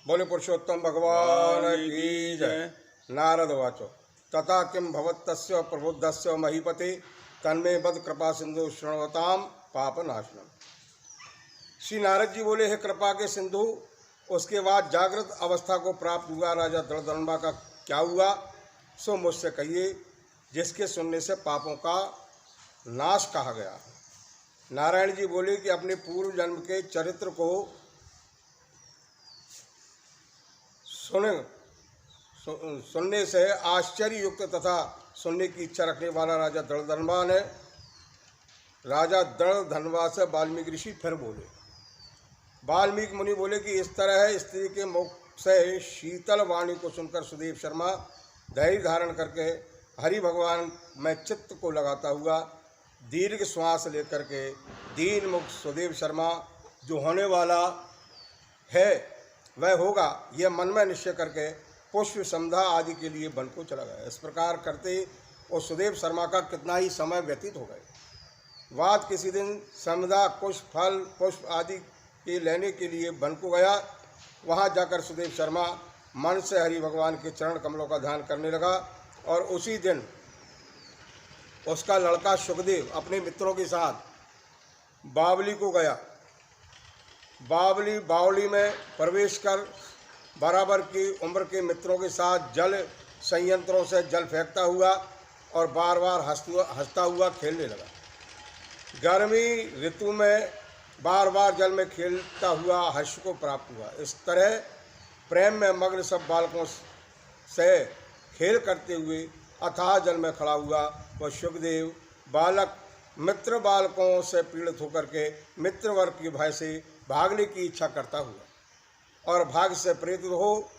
बोले पुरुषोत्तम भगवान की जय। नारद वाचो तथा किम भवत्तस्य प्रबुद्धस्य महीपते तन्मे बद कृपा सिंधु शृण्वताम पाप नाशनम। श्री नारद जी बोले, हे कृपा के सिंधु, उसके बाद जागृत अवस्था को प्राप्त हुआ राजा दृढ़धर्मा का क्या हुआ, सो मुझसे कहिए, जिसके सुनने से पापों का नाश कहा गया। नारायण जी बोले कि अपने पूर्व जन्म के चरित्र को सुनने से आश्चर्य युक्त तथा सुनने की इच्छा रखने वाला राजा दृढ़धर्मा ने राजा दृढ़धर्मा से वाल्मीकि ऋषि फिर बोले। वाल्मीकि मुनि बोले कि इस तरह स्त्री के मुख से शीतल वाणी को सुनकर सुदेव शर्मा धैर्य धारण करके हरि भगवान में चित्त को लगाता हुआ दीर्घ श्वास लेकर के दीन मुख सुदेव शर्मा जो होने वाला है वह होगा, यह मन में निश्चय करके पुष्प संध्या आदि के लिए वन को चला गया। इस प्रकार करते और सुदेव शर्मा का कितना ही समय व्यतीत हो गए। बाद किसी दिन संध्या कुछ फल पुष्प आदि के लेने के लिए वन को गया। वहाँ जाकर सुदेव शर्मा मन से हरि भगवान के चरण कमलों का ध्यान करने लगा और उसी दिन उसका लड़का सुखदेव अपने मित्रों के साथ बावली को गया। बावली में प्रवेश कर बराबर की उम्र के मित्रों के साथ जल संयंत्रों से जल फेंकता हुआ और बार बार हंसता हुआ खेलने लगा। गर्मी ऋतु में बार बार जल में खेलता हुआ हर्ष को प्राप्त हुआ। इस तरह प्रेम में मग्न सब बालकों से खेल करते हुए अथाह जल में खड़ा हुआ वह सुखदेव बालक मित्र बालकों से पीड़ित होकर के मित्र वर्ग के भय से भागने की इच्छा करता हुआ और भाग से प्रेरित हो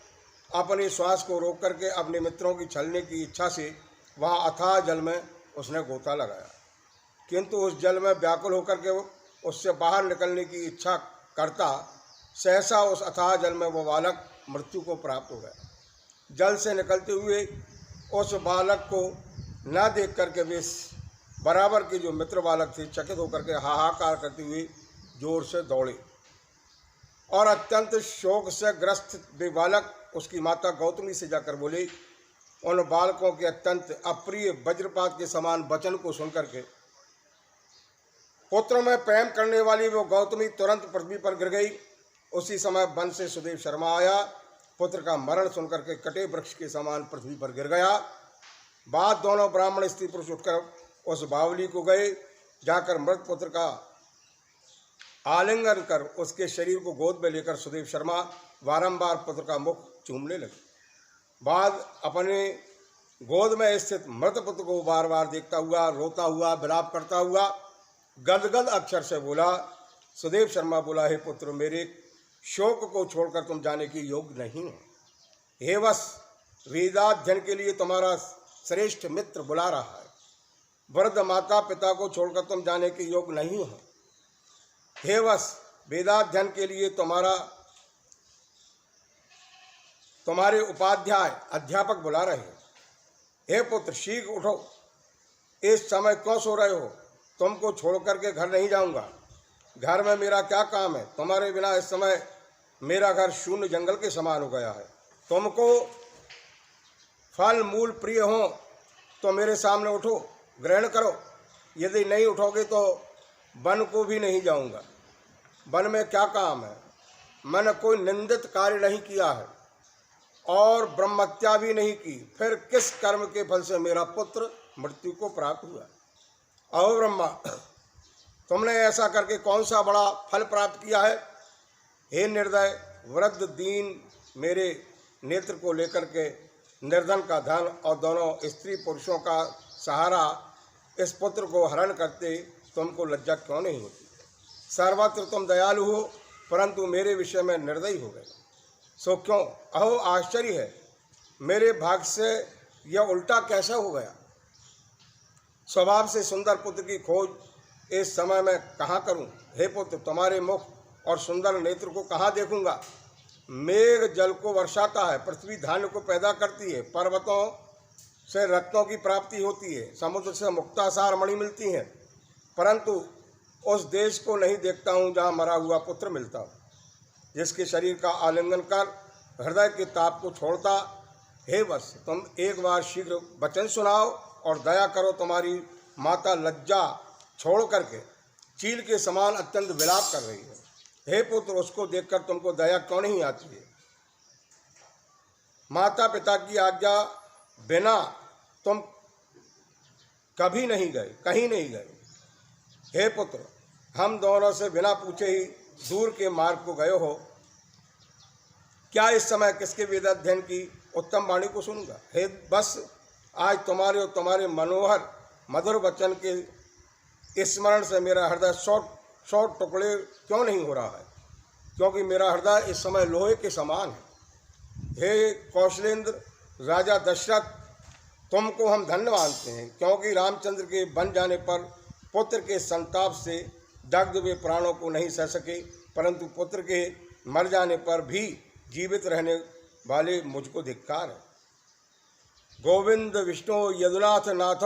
अपने श्वास को रोक करके अपने मित्रों की छलने की इच्छा से वहाँ अथाह जल में उसने गोता लगाया, किंतु उस जल में व्याकुल होकर के उससे बाहर निकलने की इच्छा करता सहसा उस अथाह जल में वो बालक मृत्यु को प्राप्त हो गया। जल से निकलते हुए उस बालक को न देख करके वे बराबर के जो मित्र बालक थे चकित होकर के हाहाकार करते हुए जोर से दौड़े और अत्यंत शोक से ग्रस्त वे बालक उसकी माता गौतमी से जाकर बोले। उन बालकों के अत्यंत अप्रिय वज्रपात के समान वचन को सुनकर के पुत्र में प्रेम करने वाली वो गौतमी तुरंत पृथ्वी पर गिर गई। उसी समय वन से सुदेव शर्मा आया, पुत्र का मरण सुनकर के कटे वृक्ष के समान पृथ्वी पर गिर गया। बाद दोनों ब्राह्मण स्त्री पुरुष उठकर उस बावली को गए, जाकर मृत पुत्र का आलिंगन कर उसके शरीर को गोद में लेकर सुदेव शर्मा बारंबार पुत्र का मुख चूमने लगे। बाद अपने गोद में स्थित मृत पुत्र को बार बार देखता हुआ रोता हुआ विलाप करता हुआ गदगद अक्षर से बोला। सुदेव शर्मा बोला, हे पुत्र, मेरे शोक को छोड़कर तुम जाने के योग्य नहीं हो। हे वश, वेदाध्ययन के लिए तुम्हारा श्रेष्ठ मित्र बुला रहा है। वृद्ध माता पिता को छोड़कर तुम जाने के योग्य नहीं हो। हे वश, वेदाध्ययन के लिए तुम्हारे उपाध्याय अध्यापक बुला रहे हैं। हे पुत्र, शीघ्र उठो, इस समय क्यों सो रहे हो? तुमको छोड़ करके घर नहीं जाऊंगा। घर में मेरा क्या काम है? तुम्हारे बिना इस समय मेरा घर शून्य जंगल के समान हो गया है। तुमको फल मूल प्रिय हो तो मेरे सामने उठो, ग्रहण करो। यदि नहीं उठोगे तो वन को भी नहीं जाऊंगा। वन में क्या काम है? मैंने कोई निंदित कार्य नहीं किया है और ब्रह्महत्या भी नहीं की, फिर किस कर्म के फल से मेरा पुत्र मृत्यु को प्राप्त हुआ? अहो ब्रह्मा, तुमने ऐसा करके कौन सा बड़ा फल प्राप्त किया है? हे निर्दय, वृद्ध दीन मेरे नेत्र को लेकर के निर्धन का धन और दोनों स्त्री पुरुषों का सहारा इस पुत्र को हरण करते तुमको लज्जा क्यों नहीं होती? सर्वत्र तुम दयालु हो, परंतु मेरे विषय में निर्दयी हो गए। सो क्यों? अहो आश्चर्य है, मेरे भाग्य से यह उल्टा कैसे हो गया? स्वभाव से सुंदर पुत्र की खोज इस समय में कहाँ करूं? हे पुत्र, तुम्हारे मुख और सुंदर नेत्र को कहाँ देखूंगा? मेघ जल को वर्षाता है, पृथ्वी धान्य को पैदा करती है, पर्वतों से रत्नों की प्राप्ति होती है, समुद्र से मुक्तासार मणि मिलती हैं, परंतु उस देश को नहीं देखता हूँ जहाँ मरा हुआ पुत्र मिलता हो, जिसके शरीर का आलिंगन कर हृदय के ताप को छोड़ता। हे वत्स, तुम एक बार शीघ्र वचन सुनाओ और दया करो। तुम्हारी माता लज्जा छोड़ करके चील के समान अत्यंत विलाप कर रही है। हे पुत्र, उसको देखकर तुमको दया क्यों नहीं आती है? माता पिता की आज्ञा बिना तुम कभी नहीं गए, कहीं नहीं गए। हे पुत्र, हम दोनों से बिना पूछे ही दूर के मार्ग को गए हो। क्या इस समय किसके वेद अध्ययन की उत्तम वाणी को सुनूंगा? हे बस, आज तुम्हारे और तुम्हारे मनोहर मधुर वचन के स्मरण से मेरा हृदय सौ टुकड़े क्यों नहीं हो रहा है? क्योंकि मेरा हृदय इस समय लोहे के समान है। हे कौशलेंद्र राजा दशरथ, तुमको हम धन्य मानते हैं, क्योंकि रामचंद्र के बन जाने पर पुत्र के संताप से दग्ध हुए प्राणों को नहीं सह सके, परंतु पुत्र के मर जाने पर भी जीवित रहने वाले मुझको धिक्कार है। गोविंद विष्णु यदुनाथ नाथ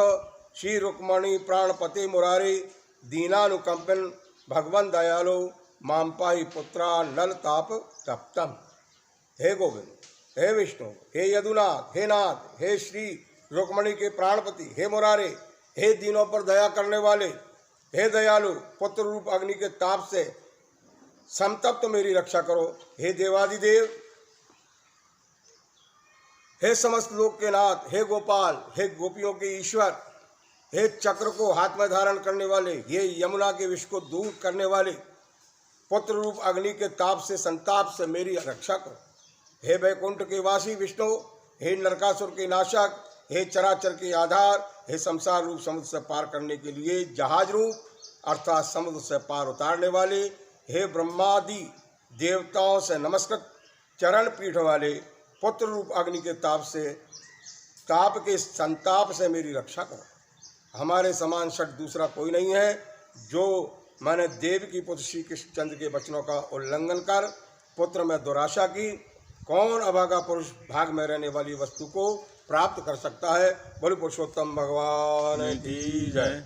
श्री रुक्मणी प्राणपते मुरारे दीनानुकंपन भगवन दयालो माम पाहि पुत्रा नल ताप तप्तम। हे गोविंद, हे विष्णु, हे यदुनाथ, हे नाथ, हे श्री रुक्मणी के प्राणपति, हे मुरारे, हे दीनों पर दया करने वाले, हे दयालु, पुत्र रूप अग्नि के ताप से संतप्त मेरी रक्षा करो। हे देवादिदेव, हे समस्त लोक के नाथ, हे गोपाल, हे गोपियों के ईश्वर, हे चक्र को हाथ में धारण करने वाले, हे यमुना के विष को दूर करने वाले, पुत्र रूप अग्नि के ताप से संताप से मेरी रक्षा करो। हे वैकुंठ के वासी विष्णु, हे नरकासुर के नाशक, हे चराचर के आधार, हे संसार रूप समुद्र से पार करने के लिए जहाज रूप अर्थात समुद्र से पार उतारने वाले, हे ब्रह्मादि देवताओं से नमस्कृत चरण पीठ वाले, पुत्र रूप अग्नि के ताप के संताप से मेरी रक्षा करो। हमारे समान शठ दूसरा कोई नहीं है, जो मैंने देव की पुत्र श्री कृष्णचंद्र के वचनों का उल्लंघन कर पुत्र में दुराशा की। कौन अभागा पुरुष भाग में रहने वाली वस्तु को प्राप्त कर सकता है? बोले पुरुषोत्तम भगवान की जय।